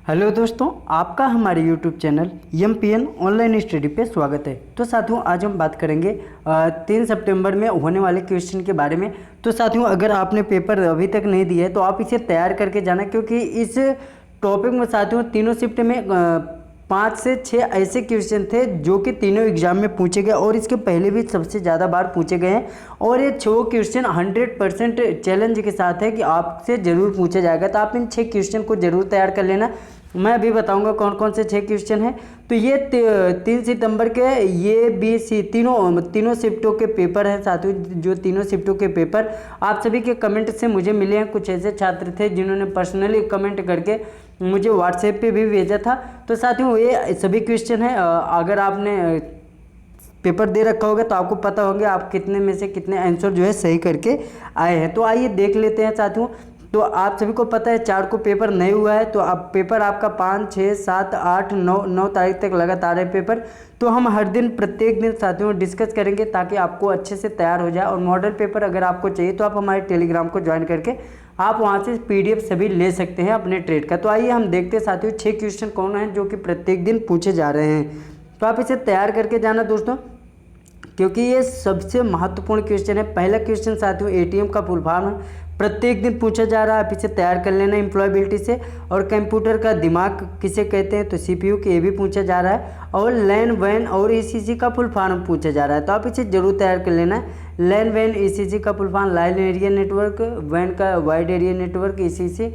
Hello दोस्तों, आपका हमारे YouTube channel MPN online study पे स्वागत है। तो साथियों, आज हम बात करेंगे 3 सितंबर में होने वाले क्वेश्चन के बारे में। तो साथियों, अगर आपने पेपर अभी तक नहीं दिया है तो आप इसे तैयार करके जाना, क्योंकि इस टॉपिक में साथियों तीनों शिफ्ट में 5 से 6 ऐसे क्वेश्चन थे जो कि तीनों एग्जाम में पूछे गए और इसके पहले भी सबसे ज़्यादा बार पूछे गए हैं। और ये 6 क्वेश्चन 100% चैलेंज के साथ है कि आपसे ज़रूर पूछा जाएगा। तो आप इन 6 क्वेश्चन को ज़रूर तैयार कर लेना। मैं अभी बताऊंगा कौन कौन से 6 क्वेश्चन हैं। तो ये 3 सितंबर के ये BC तीनों शिफ्टों के पेपर हैं साथियों। जो तीनों शिफ्टों के पेपर आप सभी के कमेंट से मुझे मिले हैं। कुछ ऐसे छात्र थे जिन्होंने पर्सनली कमेंट करके मुझे व्हाट्सएप पे भी भेजा था। तो साथियों, ये सभी क्वेश्चन हैं। अगर आपने पेपर दे रखा होगा तो आपको पता होगा आप कितने में से कितने आंसर जो है सही करके आए हैं। तो आइए देख लेते हैं साथियों। तो आप सभी को पता है 4 को पेपर नहीं हुआ है, तो अब पेपर आपका 5, 6, 7, 8, 9 तारीख तक लगातार है पेपर। तो हम हर दिन प्रत्येक दिन साथियों डिस्कस करेंगे ताकि आपको अच्छे से तैयार हो जाए। और मॉडल पेपर अगर आपको चाहिए तो आप हमारे टेलीग्राम को ज्वाइन करके आप वहाँ से PDF सभी ले सकते हैं अपने ट्रेड का। तो आइए हम देखते हैं साथियों 6 क्वेश्चन कौन हैं जो कि प्रत्येक दिन पूछे जा रहे हैं। तो आप इसे तैयार करके जाना दोस्तों, क्योंकि ये सबसे महत्वपूर्ण क्वेश्चन है। पहला क्वेश्चन साथियों ATM का फुल फॉर्म है, प्रत्येक दिन पूछा जा रहा है। आप इसे तैयार कर लेना एम्प्लॉयबिलिटी से। और कंप्यूटर का दिमाग किसे कहते हैं, तो CPU के ये भी पूछा जा रहा है। और लैन वैन और ECC का फुल फॉर्म पूछा जा रहा है, तो आप इसे जरूर तैयार कर लेना। लैन वैन ECC का full form line area network, वैन का वाइड एरिया नेटवर्क, ECC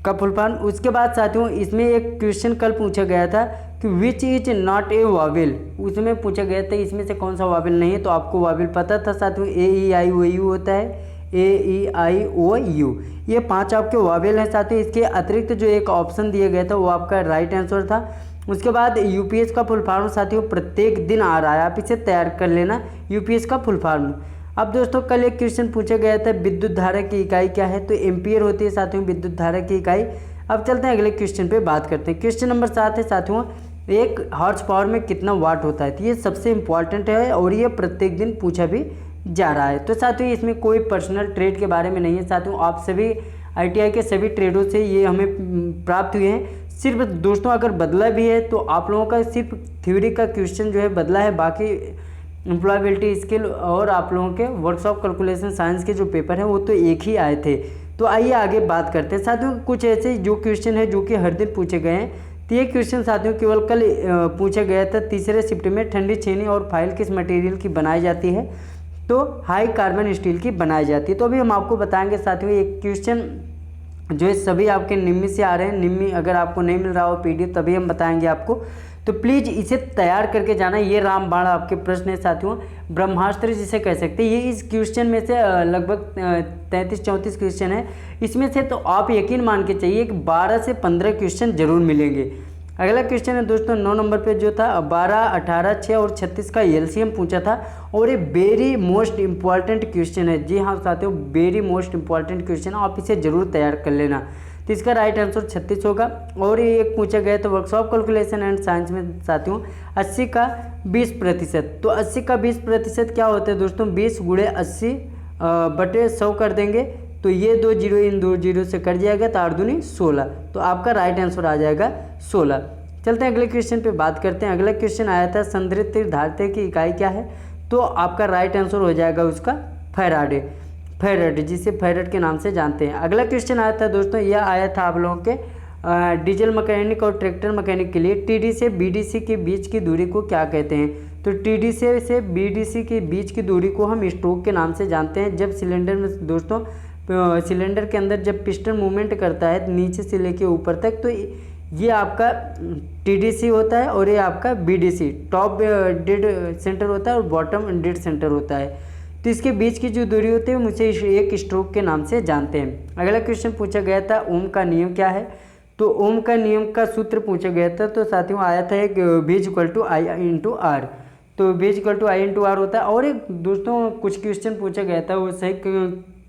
का फुल फॉर्म। उसके बाद साथियों इसमें एक क्वेश्चन कल पूछा गया था कि विच इज नॉट ए वाविल। उसमें पूछा गया था इसमें से कौन सा वाविल नहीं है। तो आपको वाविल पता था साथियों, AEIOU होता है, AEIOU। ये 5 आपके वावेल हैं साथियों। इसके अतिरिक्त जो एक ऑप्शन दिया गया था वो आपका राइट आंसर था। उसके बाद UPS का फुल फॉर्म साथियों प्रत्येक दिन आ रहा है, आप इसे तैयार कर लेना UPS का फुल फॉर्म। अब दोस्तों कल एक क्वेश्चन पूछा गया था विद्युत धारा की इकाई क्या है, तो एम्पियर होती है साथियों विद्युत धारा की इकाई। अब चलते हैं अगले क्वेश्चन पे बात करते हैं। क्वेश्चन नंबर 7 है साथियों, एक हॉर्स पावर में कितना वाट होता है। तो ये सबसे इंपॉर्टेंट है और ये प्रत्येक दिन पूछा भी जा रहा है। तो साथियों इसमें कोई पर्सनल ट्रेड के बारे में नहीं है साथियों, आप सभी ITI के सभी ट्रेडों से ये हमें प्राप्त हुए हैं। सिर्फ दोस्तों अगर बदला भी है तो आप लोगों का सिर्फ थ्योरी का क्वेश्चन जो है बदला है, बाकी एम्प्लॉयबिलिटी स्किल और आप लोगों के वर्कशॉप कैलकुलेशन साइंस के जो पेपर हैं वो तो एक ही आए थे। तो आइए आगे बात करते हैं साथियों। कुछ ऐसे जो क्वेश्चन है जो कि हर दिन पूछे गए हैं। तो ये क्वेश्चन साथियों केवल कल पूछा गया था। तीसरे शिफ्ट में ठंडी छेनी और फाइल किस मटेरियल की बनाई जाती है, तो हाई कार्बन स्टील की बनाई जाती है। तो अभी हम आपको बताएंगे साथियों एक क्वेश्चन जो है सभी आपके निम्मी से आ रहे हैं। निम्मी अगर आपको नहीं मिल रहा हो PDF तभी हम बताएंगे आपको, तो प्लीज़ इसे तैयार करके जाना। ये रामबाण आपके प्रश्न है साथियों, ब्रह्मास्त्र जिसे कह सकते हैं। ये इस क्वेश्चन में से लगभग 33-34 क्वेश्चन है। इसमें से तो आप यकीन मान के चाहिए कि 12 से 15 क्वेश्चन जरूर मिलेंगे। अगला क्वेश्चन है दोस्तों 9 नंबर पे जो था 12, 18, 6 और 36 का LCM पूछा था। और ये वेरी मोस्ट इंपॉर्टेंट क्वेश्चन है। जी हाँ साथियों, वेरी मोस्ट इंपॉर्टेंट क्वेश्चन, आप इसे जरूर तैयार कर लेना। तो इसका राइट आंसर 36 होगा। और ये एक पूछा गया तो वर्कशॉप कैलकुलेशन एंड साइंस में साथियों 80 का 20%। तो 80 का 20% क्या होता है दोस्तों, 20 गुणे 80 बटे 100 कर देंगे। तो ये 2 जीरो इन 2 जीरो से कट जाएगा, तो 8 दूनी 16। तो आपका राइट आंसर आ जाएगा 16। चलते हैं अगले क्वेश्चन पे बात करते हैं। अगला क्वेश्चन आया था संधारित्र धारित्र की इकाई क्या है, तो आपका राइट आंसर हो जाएगा उसका फैराडे, जिसे फैराड के नाम से जानते हैं। अगला क्वेश्चन आया था दोस्तों, यह आया था आप लोगों के डीजल मैकेनिक और ट्रैक्टर मैकेनिक के लिए TD से BDC के बीच की दूरी को क्या कहते हैं। तो TD से BDC के बीच की दूरी को हम स्ट्रोक के नाम से जानते हैं। जब सिलेंडर में दोस्तों सिलेंडर के अंदर जब पिस्टन मूवमेंट करता है नीचे से लेके ऊपर तक, तो ये आपका TDC होता है और ये आपका BDC, टॉप डेड सेंटर होता है और बॉटम डेड सेंटर होता है। तो इसके बीच की जो दूरी होती है मुझे एक स्ट्रोक के नाम से जानते हैं। अगला क्वेश्चन पूछा गया था ओम का नियम क्या है, तो ओम का नियम का सूत्र पूछा गया था। तो साथियों आया था एक V = I/R। तो V = I/R होता है। और एक दोस्तों कुछ क्वेश्चन पूछा गया था वो सही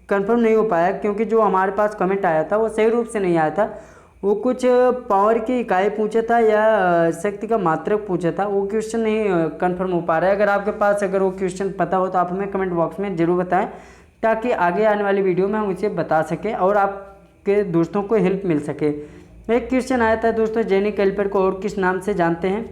कंफर्म नहीं हो पाया, क्योंकि जो हमारे पास कमेंट आया था वो सही रूप से नहीं आया था। वो कुछ पावर की इकाई पूछा था या शक्ति का मात्रक पूछा था, वो क्वेश्चन नहीं कंफर्म हो पा रहा है। अगर आपके पास अगर वो क्वेश्चन पता हो तो आप हमें कमेंट बॉक्स में ज़रूर बताएं, ताकि आगे आने वाली वीडियो में हम उसे बता सकें और आपके दोस्तों को हेल्प मिल सके। एक क्वेश्चन आया था दोस्तों, जेनी कैलिपर को और किस नाम से जानते हैं?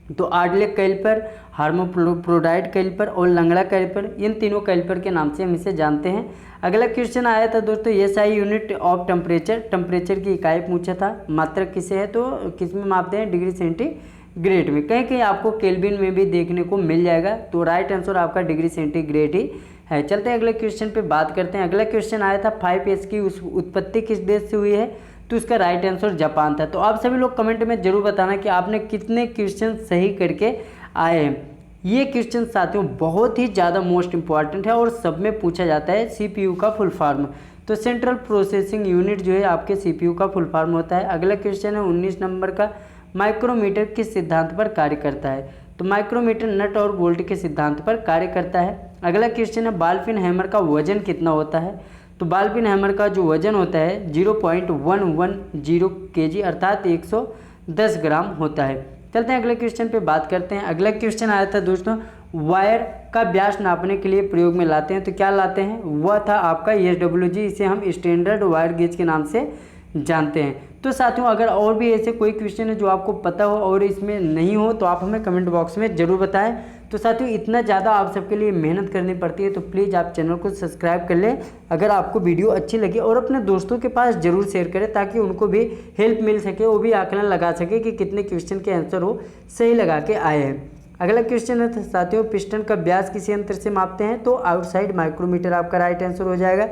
तो आर्डले कैलिपर, हार्मोप्रोडाइड कैलिपर और लंगड़ा कैलिपर, इन तीनों कैलिपर के नाम से हम इसे जानते हैं। अगला क्वेश्चन आया था दोस्तों, SI unit of temperature, temperature की इकाई पूछा था। मात्रक किसे है? तो किस में मापते हैं? डिग्री सेंटीग्रेड में। कहीं कहीं आपको केल्विन में भी देखने को मिल जाएगा, तो राइट आंसर आपका डिग्री सेंटीग्रेड ही है। चलते हैं अगले क्वेश्चन पे बात करते हैं। अगला क्वेश्चन आया था 5S की उत्पत्ति किस देश से हुई है? तो इसका राइट आंसर जापान था। तो आप सभी लोग कमेंट में जरूर बताना कि आपने कितने क्वेश्चन सही करके आए हैं। ये क्वेश्चन साथियों बहुत ही ज़्यादा मोस्ट इंपॉर्टेंट है और सब में पूछा जाता है। CPU का फुल फॉर्म, तो सेंट्रल प्रोसेसिंग यूनिट जो है आपके CPU का फुल फॉर्म होता है। अगला क्वेश्चन है 19 नंबर का, माइक्रोमीटर किस सिद्धांत पर कार्य करता है? तो माइक्रोमीटर नट और बोल्ट के सिद्धांत पर कार्य करता है। अगला क्वेश्चन है बॉल पिन हैमर का वजन कितना होता है? तो बॉल पिन हैमर का जो वजन होता है 0.110 kg अर्थात 110 ग्राम होता है। चलते हैं अगले क्वेश्चन पे बात करते हैं। अगला क्वेश्चन आया था दोस्तों, वायर का व्यास नापने के लिए प्रयोग में लाते हैं, तो क्या लाते हैं? वह था आपका SWG, इसे हम स्टैंडर्ड वायर गेज के नाम से जानते हैं। तो साथियों अगर और भी ऐसे कोई क्वेश्चन है जो आपको पता हो और इसमें नहीं हो तो आप हमें कमेंट बॉक्स में ज़रूर बताएं। तो साथियों इतना ज़्यादा आप सबके लिए मेहनत करनी पड़ती है, तो प्लीज़ आप चैनल को सब्सक्राइब कर लें अगर आपको वीडियो अच्छी लगी, और अपने दोस्तों के पास ज़रूर शेयर करें ताकि उनको भी हेल्प मिल सके, वो भी आकलन लगा सके कि कितने क्वेश्चन के आंसर हो सही लगा के आए हैं। अगला क्वेश्चन है साथियों, पिस्टन का व्यास किसी यंत्र से मापते हैं? तो आउटसाइड माइक्रोमीटर आपका राइट आंसर हो जाएगा।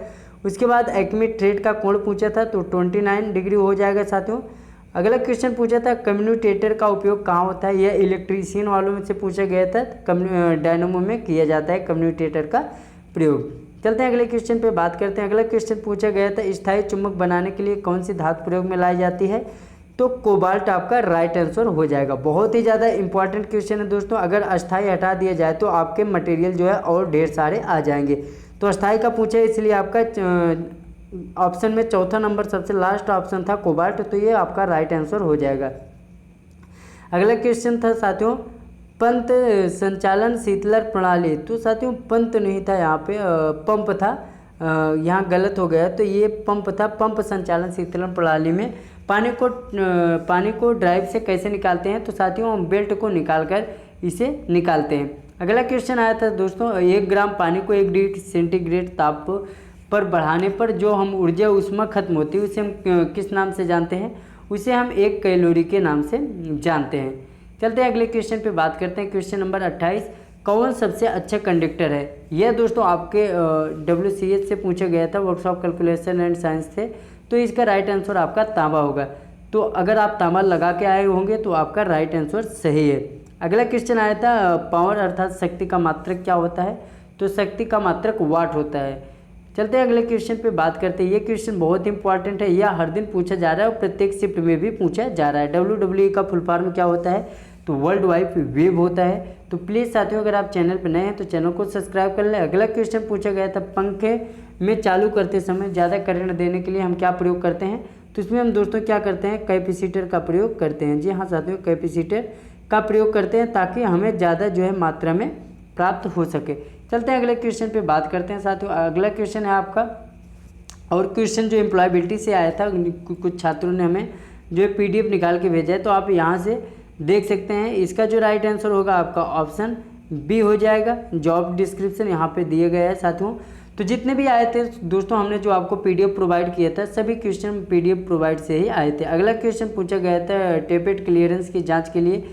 उसके बाद एक्मे थ्रेड का कोण पूछा था, तो 29 डिग्री हो जाएगा साथियों। अगला क्वेश्चन पूछा था कम्यूटेटर का उपयोग कहाँ होता है? यह इलेक्ट्रीशियन वालों में से पूछा गया था। डायनमो में किया जाता है कम्यूटेटर का प्रयोग। चलते हैं अगले क्वेश्चन पे बात करते हैं। अगला क्वेश्चन पूछा गया था स्थायी चुंबक बनाने के लिए कौन सी धातु प्रयोग में लाई जाती है? तो कोबाल्ट आपका राइट आंसर हो जाएगा। बहुत ही ज़्यादा इंपॉर्टेंट क्वेश्चन है दोस्तों। अगर अस्थाई हटा दिया जाए तो आपके मटेरियल जो है और ढेर सारे आ जाएंगे। तो अस्थाई का पूछा है इसलिए आपका ऑप्शन में चौथा नंबर सबसे लास्ट ऑप्शन था कोबाल्ट, तो ये आपका राइट आंसर हो जाएगा। अगला क्वेश्चन था साथियों, पंत संचालन शीतलक प्रणाली, तो साथियों पंत नहीं था यहाँ पे, पंप था, यहाँ गलत हो गया। तो ये पंप था। पंप संचालन शीतलन प्रणाली में पानी को ड्राइव से कैसे निकालते हैं? तो साथियों हम बेल्ट को निकाल कर इसे निकालते हैं। अगला क्वेश्चन आया था दोस्तों, 1 ग्राम पानी को 1 डिग्री सेंटीग्रेड ताप पर बढ़ाने पर जो हम ऊर्जा उसमें खत्म होती है उसे हम किस नाम से जानते हैं? उसे हम 1 कैलोरी के नाम से जानते हैं। चलते हैं अगले क्वेश्चन पे बात करते हैं। क्वेश्चन नंबर 28, कौन सबसे अच्छा कंडक्टर है? यह दोस्तों आपके WCH से पूछा गया था, वर्कशॉप कैलकुलेशन एंड साइंस से। तो इसका राइट आंसर आपका तांबा होगा। तो अगर आप तांबा लगा के आए होंगे तो आपका राइट आंसर सही है। अगला क्वेश्चन आया था पावर अर्थात शक्ति का मात्रक क्या होता है? तो शक्ति का मात्रक वाट होता है। चलते हैं अगले क्वेश्चन पे बात करते हैं। ये क्वेश्चन बहुत इंपॉर्टेंट है, यह हर दिन पूछा जा रहा है और प्रत्येक शिफ्ट में भी पूछा जा रहा है। WWE का फुल फॉर्म क्या होता है? तो वर्ल्ड वाइड वेब होता है। तो प्लीज़ साथियों अगर आप चैनल पर नए हैं तो चैनल को सब्सक्राइब कर लें। अगला क्वेश्चन पूछा गया था पंखे में चालू करते समय ज़्यादा करंट देने के लिए हम क्या प्रयोग करते हैं? तो इसमें हम दोस्तों क्या करते हैं? कैपेसिटर का प्रयोग करते हैं। जी हाँ साथियों, कैपेसिटर का प्रयोग करते हैं ताकि हमें ज़्यादा जो है मात्रा में प्राप्त हो सके। चलते हैं अगले क्वेश्चन पे बात करते हैं साथियों। अगला क्वेश्चन है आपका, और क्वेश्चन जो एम्प्लॉयबिलिटी से आया था, कुछ छात्रों ने हमें जो है PDF निकाल के भेजा है, तो आप यहाँ से देख सकते हैं। इसका जो राइट आंसर होगा आपका ऑप्शन बी हो जाएगा। जॉब डिस्क्रिप्शन यहाँ पे दिए गए हैं साथियों। तो जितने भी आए थे दोस्तों, हमने जो आपको PDF प्रोवाइड किया था, सभी क्वेश्चन PDF प्रोवाइड से ही आए थे। अगला क्वेश्चन पूछा गया था टेपेट क्लियरेंस की जाँच के लिए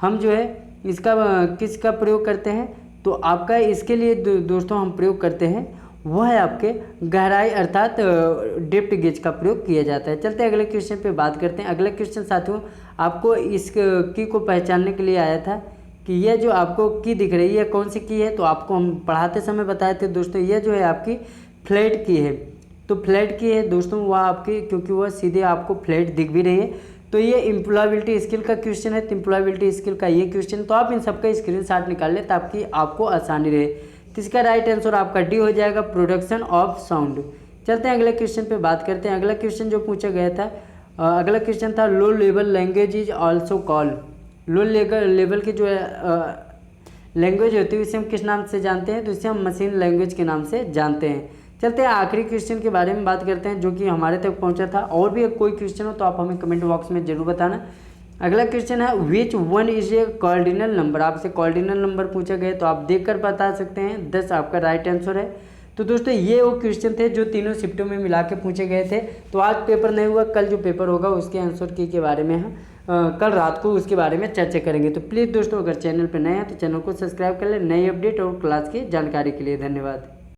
हम जो है इसका किसका प्रयोग करते हैं? तो आपका इसके लिए दोस्तों हम प्रयोग करते हैं, वह है आपके गहराई अर्थात डेप्थ गेज का प्रयोग किया जाता है। चलते हैं अगले क्वेश्चन पे बात करते हैं। अगला क्वेश्चन साथियों आपको इस की को पहचानने के लिए आया था कि यह जो आपको की दिख रही है कौन सी की है? तो आपको हम पढ़ाते समय बताए थे दोस्तों, यह जो है आपकी फ्लैट की है। तो फ्लैट की है दोस्तों वह आपकी, क्योंकि वह सीधे आपको फ्लैट दिख भी रही है। तो ये एम्प्लॉयबिलिटी स्किल का क्वेश्चन है, तो एम्प्लॉयबिलिटी स्किल का ये क्वेश्चन, तो आप इन सबका स्क्रीनशॉट निकाल लें ताकि आपको आसानी रहे। तो इसका राइट आंसर आपका डी हो जाएगा, प्रोडक्शन ऑफ साउंड। चलते हैं अगले क्वेश्चन पे बात करते हैं। अगला क्वेश्चन जो पूछा गया था, अगला क्वेश्चन था low level language is also called. Low level की जो लैंग्वेज होती है उसे हम किस नाम से जानते हैं? तो इसे हम मशीन लैंग्वेज के नाम से जानते हैं। चलते हैं आखिरी क्वेश्चन के बारे में बात करते हैं जो कि हमारे तक पहुंचा था। और भी कोई क्वेश्चन हो तो आप हमें कमेंट बॉक्स में जरूर बताना। अगला क्वेश्चन है which one is a cardinal number. आपसे कॉर्डिनल नंबर पूछा गया तो आप देखकर बता सकते हैं। 10 आपका राइट आंसर है। तो दोस्तों ये वो क्वेश्चन थे जो तीनों शिफ्टों में मिला के पूछे गए थे। तो आज पेपर नहीं हुआ, कल जो पेपर होगा उसके आंसर की के बारे में हम कल रात को उसके बारे में चर्चा करेंगे। तो प्लीज़ दोस्तों अगर चैनल पर नए हैं तो चैनल को सब्सक्राइब कर लें नई अपडेट और क्लास की जानकारी के लिए। धन्यवाद।